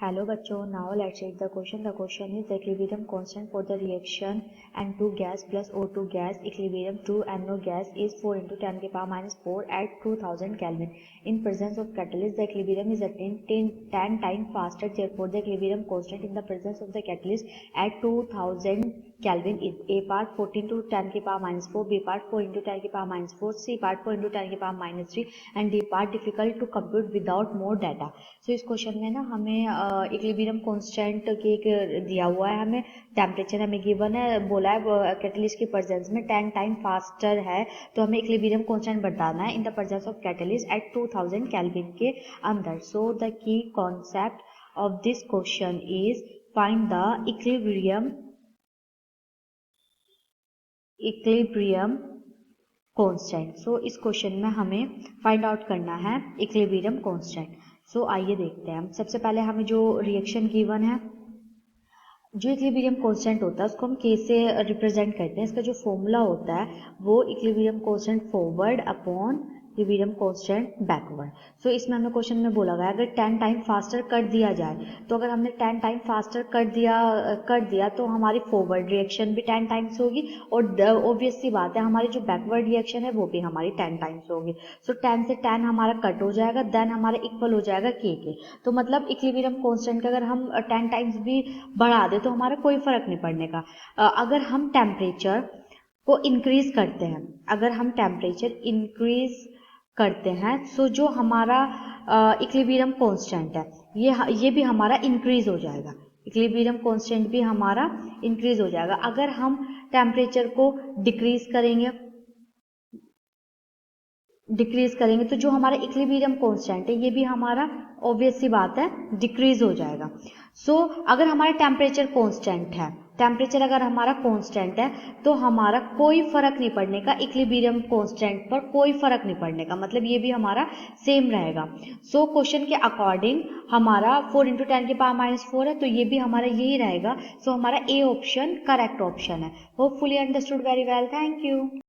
Hello बच्चों, now let's read the question. The question is the equilibrium constant for the reaction N2 gas plus O2 gas equilibrium to NO gas is 4 into 10 to the power minus 4 at 2000 Kelvin. In presence of catalyst, the equilibrium is attained 10 times faster. Therefore, the equilibrium constant in the presence of the catalyst at 2000 Kelvin is A part 14 to 10 to the power minus 4, B part 4 into 10 to the power minus 4, C part 4 into 10 to the power minus 3 and D part difficult to compute without more data. So इस question में ना हमें equilibrium constant की एक दिया हुआ है, हमें टेम्परेचर हमें गिवन है, बोला है कैटलिस्ट की प्रेजेंस में 10 टाइम फास्टर है, तो हमें इक्विलिब्रियम कांस्टेंट बताना है in the presence of catalyst at 2000 kelvin के अंदर. So the key concept of this question is find the equilibrium constant. So इस क्वेश्चन में हमें फाइंड आउट करना है इक्विलिब्रियम कांस्टेंट. सो आइए देखते हैं. हम सबसे पहले हमें जो रिएक्शन गिवन है, जो इक्विलिब्रियम कांस्टेंट होता है उसको हम के से रिप्रेजेंट करते हैं. इसका जो फॉर्मूला होता है वो equilibrium constant forward upon equilibrium constant backward. So इसमें हमें क्वेश्चन में बोला गया अगर 10 टाइम फास्टर कर दिया जाए, तो अगर हमने 10 टाइम फास्टर कर दिया तो हमारी फॉरवर्ड रिएक्शन भी 10 टाइम्स होगी और ऑब्वियस सी बात है हमारी जो बैकवर्ड रिएक्शन है वो भी हमारी 10 टाइम्स होगी. सो 10 से 10 हमारा कट हो जाएगा, देन हमारा इक्वल हो जाएगा के. तो मतलब इक्विलिब्रियम कांस्टेंट का अगर हम 10 टाइम्स भी बढ़ा दे तो हमारा कोई फर्क नहीं पड़ने का. अगर हम टेम्परेचर को इंक्रीज करते हैं, सो जो हमारा इक्विलिब्रियम कांस्टेंट है ये भी हमारा इंक्रीज हो जाएगा. इक्विलिब्रियम कांस्टेंट भी हमारा इंक्रीज हो जाएगा. अगर हम टेम्परेचर को डिक्रीज करेंगे तो जो हमारा इक्विलिब्रियम कांस्टेंट है ये भी हमारा ऑब्वियस सी बात है डिक्रीज हो जाएगा. सो अगर हमारा टेम्परेचर अगर हमारा कांस्टेंट है तो हमारा कोई फर्क नहीं पड़ने का, इक्विलिब्रियम कांस्टेंट पर कोई फर्क नहीं पड़ने का, मतलब ये भी हमारा सेम रहेगा. सो क्वेश्चन के अकॉर्डिंग हमारा 4 into 10 की पावर माइनस 4 है, तो ये भी हमारा यही रहेगा. सो हमारा ए ऑप्शन करेक्ट ऑप्शन है. Hopefully understood very well. Thank you.